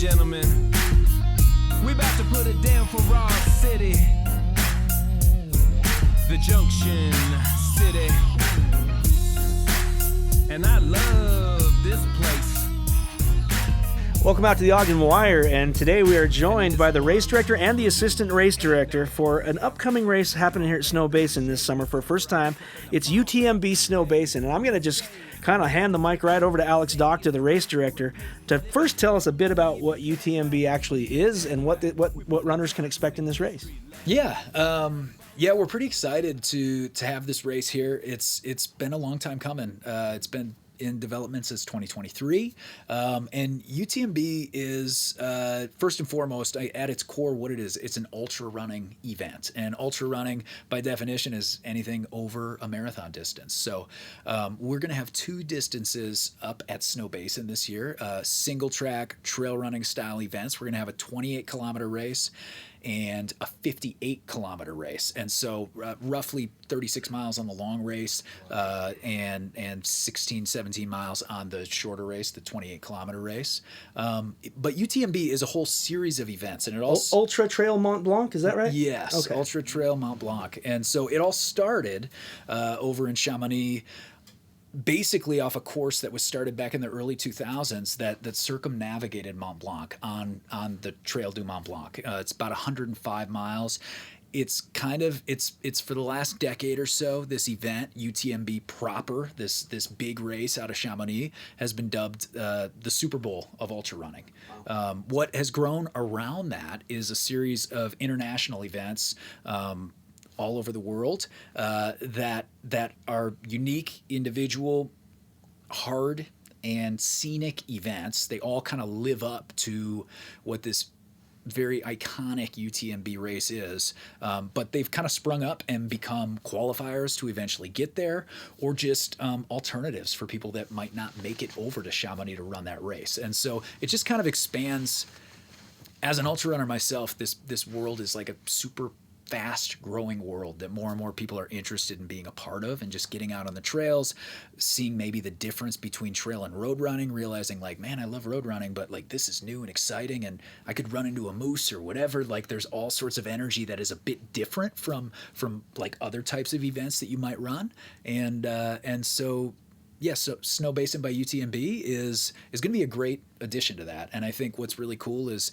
gentlemen, we about to put it down for Raw City, the Junction City, and I love this place. Welcome out to the Ogden Wire, and today we are joined by the race director and the assistant race director for an upcoming race happening here at Snowbasin this summer for the first time. It's UTMB Snowbasin, and I'm going to just kind of hand the mic right over to Alex Docta, the race director, to first tell us a bit about what UTMB actually is and what runners can expect in this race. Yeah, we're pretty excited to have this race here. It's been a long time coming. It's been in development since 2023, and UTMB is first and foremost, at its core, what it is. It's an ultra running event, and ultra running by definition is anything over a marathon distance. So we're going to have two distances up at Snowbasin this year, single track trail running style events. We're going to have a 28-kilometer race and a 58-kilometer race, and so roughly 36 miles on the long race, and 16, 17 miles on the shorter race, the 28-kilometer race. But UTMB is a whole series of events, and it all Ultra Trail Mont Blanc, is that right? Yes, okay. Ultra Trail Mont Blanc, and so it all started over in Chamonix, basically off a course that was started back in the early 2000s that circumnavigated Mont Blanc on the Trail du Mont Blanc. It's about 105 miles. It's for the last decade or so, this event, UTMB proper, this big race out of Chamonix, has been dubbed the Super Bowl of ultra running. What has grown around that is a series of international events all over the world that are unique, individual, hard, and scenic events. They all kind of live up to what this very iconic UTMB race is, but they've kind of sprung up and become qualifiers to eventually get there, or just alternatives for people that might not make it over to Chamonix to run that race. And so it just kind of expands. As an ultra runner myself, this world is like a super fast growing world that more and more people are interested in being a part of, and just getting out on the trails, seeing maybe the difference between trail and road running, realizing like, man, I love road running, but like this is new and exciting, and I could run into a moose or whatever. Like there's all sorts of energy that is a bit different from like other types of events that you might run. And so Snowbasin by UTMB is going to be a great addition to that. And I think what's really cool is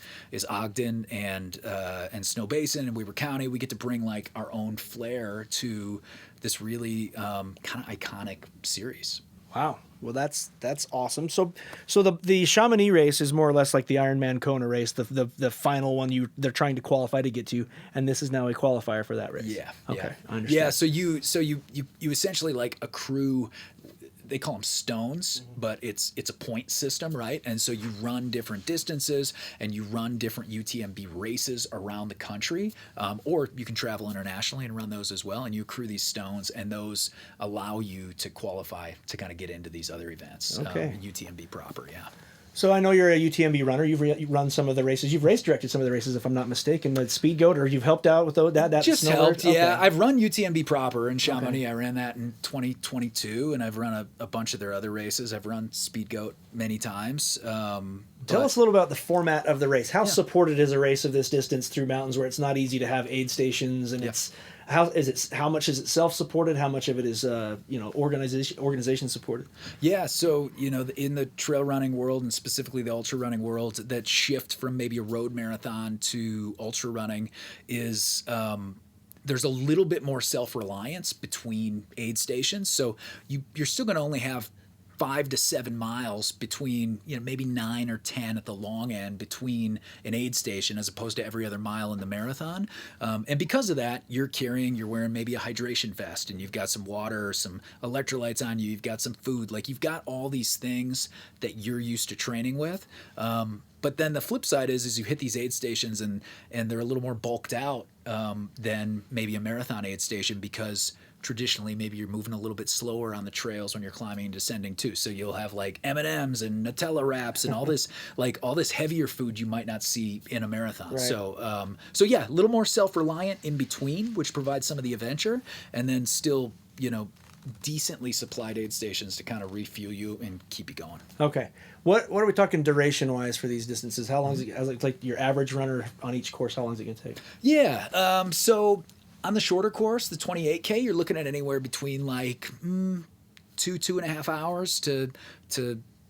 Ogden and Snowbasin and Weber County. We get to bring like our own flair to this really kind of iconic series. Wow. Well, that's awesome. So the Chamonix race is more or less like the Ironman Kona race, the final one they're trying to qualify to get to, and this is now a qualifier for that race. Yeah. Okay. Yeah. I understand. Yeah. So you essentially like accrue. They call them stones, but it's a point system, right? And so you run different distances, and you run different UTMB races around the country, or you can travel internationally and run those as well. And you accrue these stones, and those allow you to qualify to kind of get into these other events. Okay. UTMB proper, yeah. So I know you're a UTMB runner. You've run some of the races. You've race directed some of the races, if I'm not mistaken. The Speed Goat, or you've helped out with that. Just helped, yeah. Okay. I've run UTMB proper in Chamonix. Okay. I ran that in 2022, and I've run a bunch of their other races. I've run Speed Goat many times. Tell us a little about the format of the race. How supported is a race of this distance through mountains, where it's not easy to have aid stations, and how much is it self-supported? How much of it is organization supported? Yeah, so in the trail running world, and specifically the ultra running world, that shift from maybe a road marathon to ultra running is there's a little bit more self-reliance between aid stations. So you're still going to only have 5 to 7 miles between, maybe 9 or 10 at the long end between an aid station, as opposed to every other mile in the marathon. And because of that, you're wearing maybe a hydration vest, and you've got some water or some electrolytes on you. You've got some food. Like, you've got all these things that you're used to training with. But then the flip side is you hit these aid stations, and they're a little more bulked out than maybe a marathon aid station, because traditionally maybe you're moving a little bit slower on the trails when you're climbing and descending too. So you'll have like M&Ms and Nutella wraps and all this heavier food you might not see in a marathon. Right. So a little more self-reliant in between, which provides some of the adventure, and then still, decently supplied aid stations to kind of refuel you and keep you going. Okay. What are we talking duration wise for these distances? How long is it, like your average runner on each course? How long is it going to take? Yeah. So on the shorter course, the 28K, you're looking at anywhere between like 2.5 hours to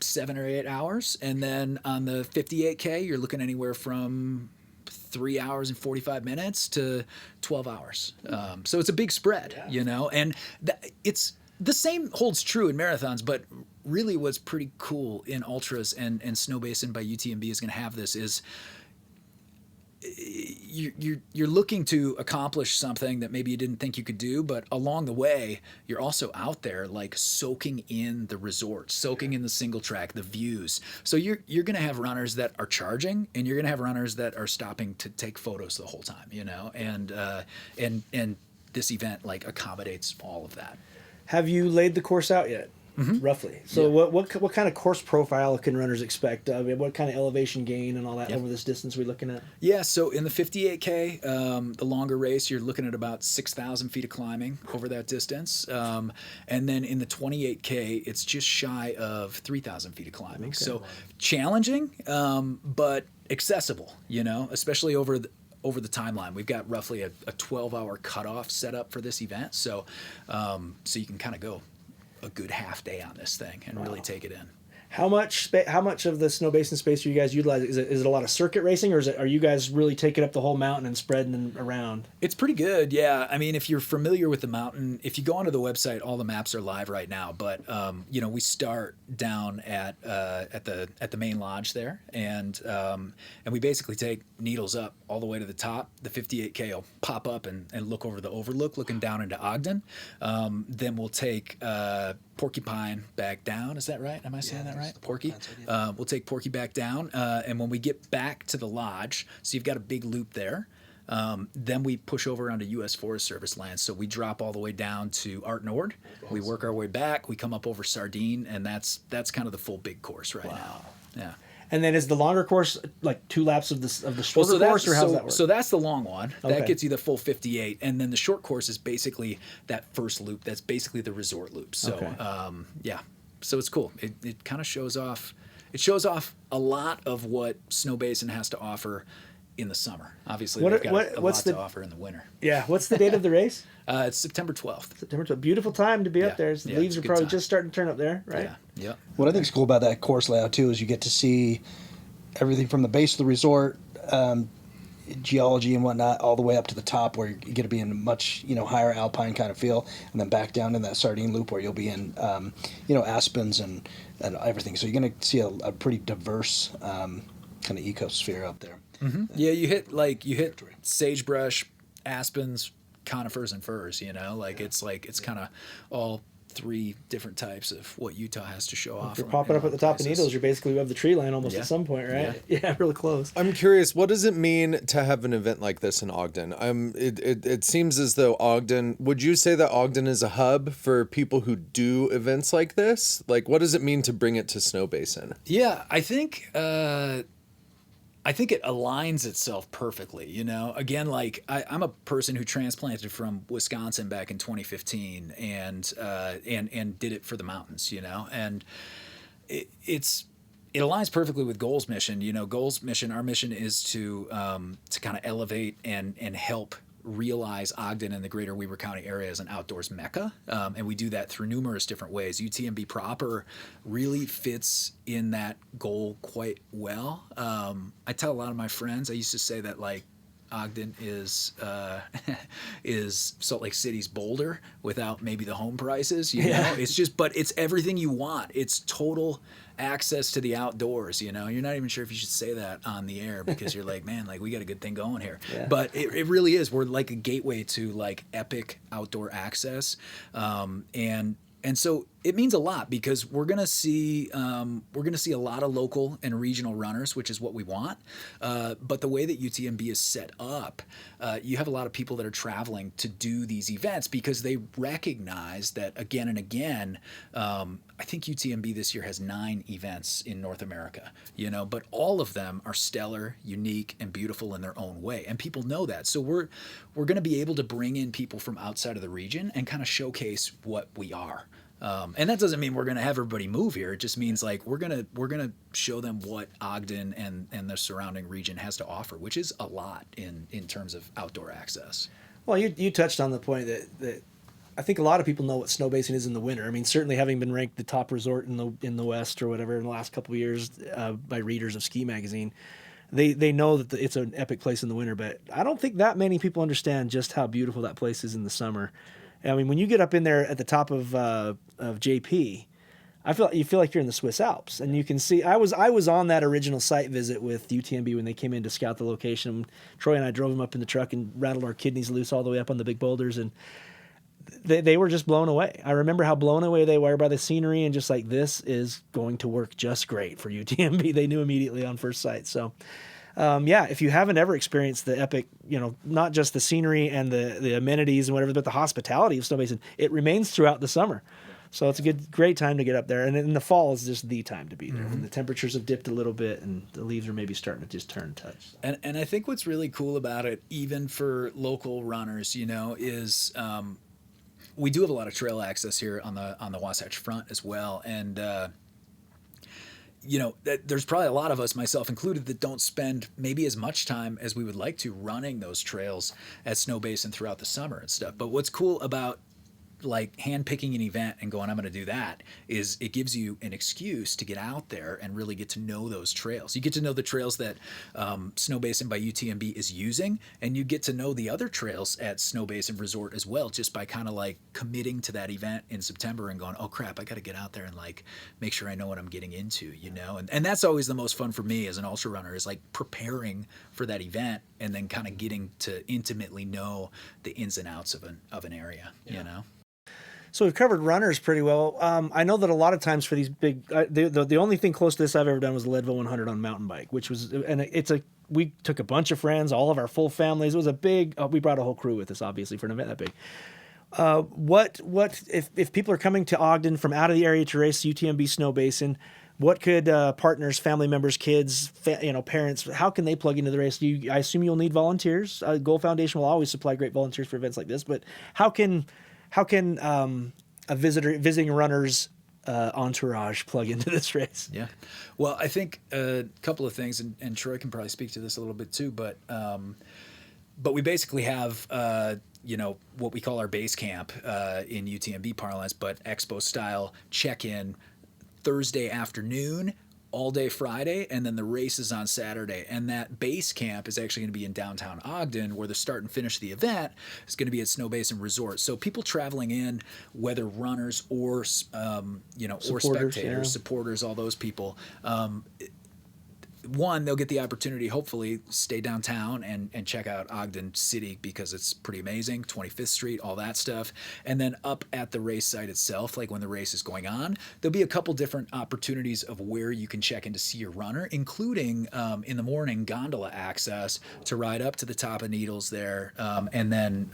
7 or 8 hours. And then on the 58K, you're looking anywhere from 3 hours and 45 minutes to 12 hours. So it's a big spread, you know, and it's the same holds true in marathons, but really what's pretty cool in ultras and Snowbasin by UTMB is going to have this is you're looking to accomplish something that maybe you didn't think you could do, but along the way, you're also out there like soaking in the resort, soaking in the single track, the views. So you're going to have runners that are charging, and you're going to have runners that are stopping to take photos the whole time, you know, and this event like accommodates all of that. Have you laid the course out yet? Roughly. So what kind of course profile can runners expect? What kind of elevation gain and all that over this distance we're looking at? Yeah, so in the 58K, the longer race, you're looking at about 6,000 feet of climbing over that distance. And then in the 28K, it's just shy of 3,000 feet of climbing. Okay. So challenging, but accessible, you know, especially over the timeline. We've got roughly a 12-hour cutoff set up for this event. So you can kind of go a good half day on this thing and really take it in. How much of the Snowbasin space are you guys utilizing? Is it a lot of circuit racing, or are you guys really taking up the whole mountain and spreading them around? It's pretty good, yeah. I mean, if you're familiar with the mountain, if you go onto the website, all the maps are live right now. But you know, we start down at the main lodge there, and we basically take needles up all the way to the top. The 58K will pop up and look over the overlook, looking down into Ogden. Then we'll take Porcupine back down. Is that right? Am I saying that right? Porky. We'll take Porky back down, and when we get back to the lodge, so you've got a big loop there. Then we push over onto U.S. Forest Service land. So we drop all the way down to Art Nord. Awesome. We work our way back. We come up over Sardine, and that's kind of the full big course right now. Yeah. And then is the longer course like 2 laps of the shorter course, or how does that work? So that's the long one. Okay. That gets you the full 58, and then the short course is basically that first loop. That's basically the resort loop. So so it's cool. It kind of shows off. It shows off a lot of what Snowbasin has to offer in the summer. Obviously, they've got a lot to offer in the winter. Yeah. What's the date of the race? It's September 12th. September 12th. Beautiful time to be up there. The leaves are probably just starting to turn up there, right? Yeah. What I think is cool about that course layout too is you get to see everything from the base of the resort, geology and whatnot, all the way up to the top where you get to be in a much higher alpine kind of feel, and then back down in that Sardine loop where you'll be in aspens and everything. So you're going to see a pretty diverse kind of ecosphere up there. Mm-hmm. Yeah, you hit sagebrush, aspens, conifers, and firs. It's kind of all 3 different types of what Utah has to show off. If you're popping up at the top of Needles, you're basically above the tree line almost at some point, right? Yeah, really close. I'm curious, what does it mean to have an event like this in Ogden? It seems as though Ogden, would you say that Ogden is a hub for people who do events like this? Like, what does it mean to bring it to Snowbasin? Yeah, I think it aligns itself perfectly, Again, like I'm a person who transplanted from Wisconsin back in 2015 and did it for the mountains, and it aligns perfectly with Goal's mission. Goal's mission, our mission is to kind of elevate and help realize Ogden and the greater Weber County area as an outdoors mecca, and we do that through numerous different ways. UTMB proper really fits in that goal quite well. I tell a lot of my friends, I used to say that like Ogden is Salt Lake City's Boulder without maybe the home prices. It's just, but it's everything you want. It's total access to the outdoors. You're not even sure if you should say that on the air because you're like, man, like we got a good thing going here. Yeah. But it really is. We're like a gateway to like epic outdoor access, and so It means a lot because we're gonna see a lot of local and regional runners, which is what we want. But the way that UTMB is set up, you have a lot of people that are traveling to do these events because they recognize that again and again. I think UTMB this year has 9 events in North America, but all of them are stellar, unique, and beautiful in their own way, and people know that. So we're going to be able to bring in people from outside of the region and kind of showcase what we are. And that doesn't mean we're going to have everybody move here. It just means like we're gonna show them what Ogden and the surrounding region has to offer, which is a lot in terms of outdoor access. Well, you touched on the point that I think a lot of people know what snowbasing is in the winter. I mean, certainly having been ranked the top resort in the West or whatever in the last couple of years by readers of Ski Magazine, they know that it's an epic place in the winter. But I don't think that many people understand just how beautiful that place is in the summer. I mean, when you get up in there at the top of JP, you feel like you're in the Swiss Alps, and you can see. I was on that original site visit with UTMB when they came in to scout the location. Troy and I drove them up in the truck and rattled our kidneys loose all the way up on the big boulders, and they were just blown away. I remember how blown away they were by the scenery, and just like, this is going to work just great for UTMB. They knew immediately on first sight. So. If you haven't ever experienced the epic, not just the scenery and the amenities and whatever, but the hospitality of snowbasin, it remains throughout the summer. So it's a great time to get up there. And in the fall is just the time to be there. When the temperatures have dipped a little bit and the leaves are maybe starting to just turn touch. And I think what's really cool about it, even for local runners, is we do have a lot of trail access here on the Wasatch Front as well. And there's probably a lot of us, myself included, that don't spend maybe as much time as we would like to running those trails at Snowbasin throughout the summer and stuff. But what's cool about like handpicking an event and going, I'm going to do that, is it gives you an excuse to get out there and really get to know those trails. You get to know the trails that Snowbasin by UTMB is using, and you get to know the other trails at Snowbasin Resort as well, just by kind of like committing to that event in September and going, oh crap, I got to get out there and like make sure I know what I'm getting into, and that's always the most fun for me as an ultra runner, is like preparing for that event and then kind of getting to intimately know the ins and outs of an area, So we've covered runners pretty well. I know that a lot of times for these big, the only thing close to this I've ever done was the Leadville 100 on mountain bike, which was, and we took a bunch of friends, all of our full families. It was a big, we brought a whole crew with us, obviously, for an event that big. What if people are coming to Ogden from out of the area to race UTMB Snowbasin? What could partners, family members, kids, parents, how can they plug into the race? I assume you'll need volunteers. Goal Foundation will always supply great volunteers for events like this, but how can a visiting runner's entourage plug into this race? Yeah. Well, I think a couple of things, and Troy can probably speak to this a little bit too, but we basically have, what we call our base camp in UTMB parlance, but expo style check-in Thursday afternoon, all day Friday, and then the race is on Saturday. And that base camp is actually going to be in downtown Ogden, where the start and finish of the event is going to be at Snowbasin Resort. So people traveling in, whether runners or or spectators, supporters, all those people, one, they'll get the opportunity, hopefully, stay downtown and check out Ogden City, because it's pretty amazing, 25th Street, all that stuff. And then up at the race site itself, like when the race is going on, there'll be a couple different opportunities of where you can check in to see your runner, including in the morning, gondola access to ride up to the top of Needles there, and then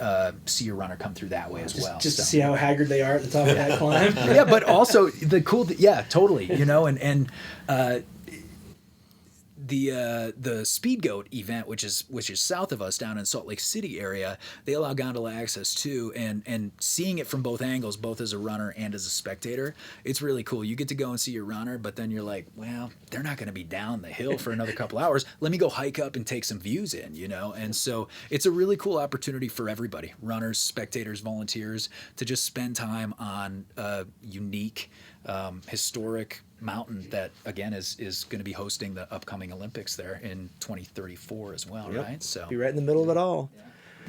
see your runner come through that way as well. Just to see how haggard they are at the top of that climb. Yeah, but also the cool, totally, and the Speed Goat event, which is south of us down in Salt Lake City area, they allow gondola access too, and seeing it from both angles, both as a runner and as a spectator, it's really cool. You get to go and see your runner, but then you're like, well, they're not going to be down the hill for another couple hours. Let me go hike up and take some views in, and so it's a really cool opportunity for everybody, runners, spectators, volunteers, to just spend time on a unique, historic mountain that again is going to be hosting the upcoming Olympics there in 2034 as well. Yep. Right? So be right in the middle of it all.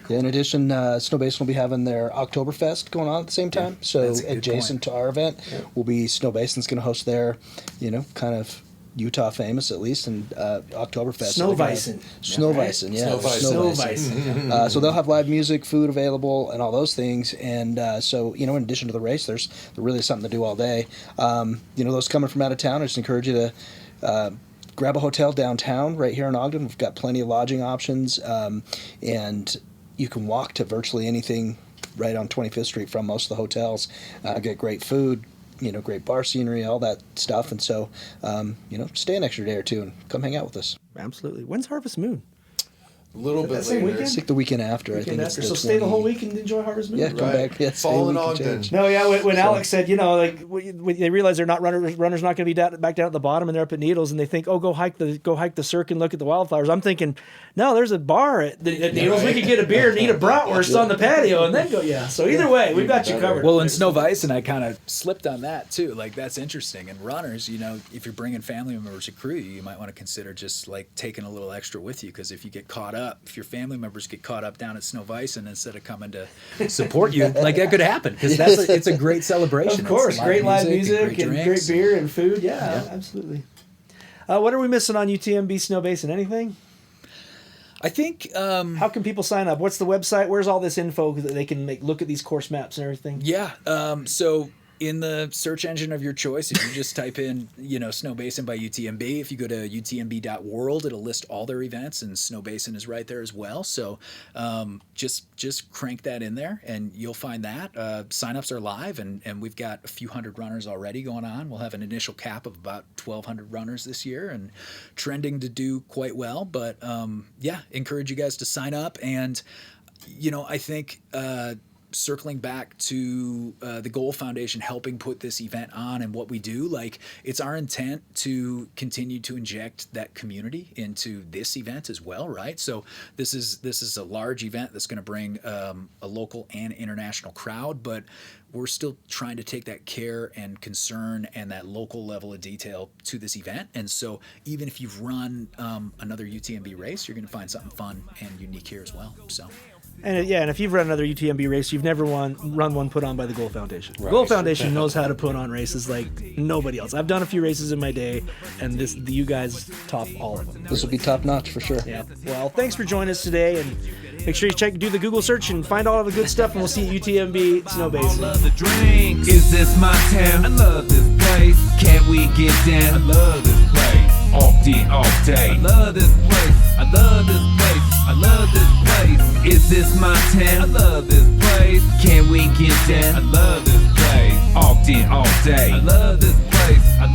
Yeah, in addition, Snowbasin will be having their Oktoberfest going on at the same time. So adjacent to our event will be Snowbasin's going to host their, kind of Utah famous, at least, and Oktoberfest. Snowbasin. Snowbasin, yeah. Snowbasin. So they'll have live music, food available, and all those things. And so, in addition to the race, there's really something to do all day. Those coming from out of town, I just encourage you to grab a hotel downtown right here in Ogden. We've got plenty of lodging options, and you can walk to virtually anything right on 25th Street from most of the hotels. Get great food, great bar scenery, all that stuff. And so, stay an extra day or two and come hang out with us. Absolutely. When's Harvest Moon? A little bit same later. weekend? It's like the weekend after. I think After. it's So stay the whole week and enjoy Harvest Moon? Yeah, come back. Yeah, stay a Fall in week and Ogden. change. No, yeah. When Alex said, when they realize they're not runners not going to be back down at the bottom, and they're up at Needles, and they think, oh, go hike the cirque and look at the wildflowers. I'm thinking, no, there's a bar at Needles. We could get a beer and eat a bratwurst on the patio, and then go. Yeah. So either way, we've got you covered. Well, in Snowbasin, I kind of slipped on that too. Like, that's interesting. And runners, if you're bringing family members to crew, you might want to consider just like taking a little extra with you, because if your family members get caught up down at Snowbasin instead of coming to support you, like, that could happen, because it's a great celebration. Of course, great live music and great beer and food. Yeah, absolutely. What are we missing on UTMB Snowbasin? Anything? I think. How can people sign up? What's the website? Where's all this info that they can look at these course maps and everything? Yeah. So in the search engine of your choice, if you just type in, Snowbasin by UTMB, if you go to utmb.world, it'll list all their events, and Snowbasin is right there as well. So just crank that in there, and you'll find that. Signups are live, and we've got a few hundred runners already going on. We'll have an initial cap of about 1,200 runners this year, and trending to do quite well. But encourage you guys to sign up. And I think circling back to the Goal Foundation helping put this event on and what we do, like, it's our intent to continue to inject that community into this event as well, right? So this is a large event that's going to bring a local and international crowd, but we're still trying to take that care and concern and that local level of detail to this event. And so even if you've run another UTMB race, you're going to find something fun and unique here as well. So. And if you've run another UTMB race, you've never run one put on by the Goal Foundation. The Goal Foundation knows how to put on races like nobody else. I've done a few races in my day, and you guys top all of them. This will be top notch for sure. Yeah. Well, thanks for joining us today, and make sure you do the Google search and find all of the good stuff, and we'll see you at UTMB Snowbasin. I love the drink. Is this my town? I love this place. Can't we get down? I love this place. All day. I love this place. I love this place. I love this place. Is this my town? I love this place. Can we get down? I love this place. All day. I love this place. I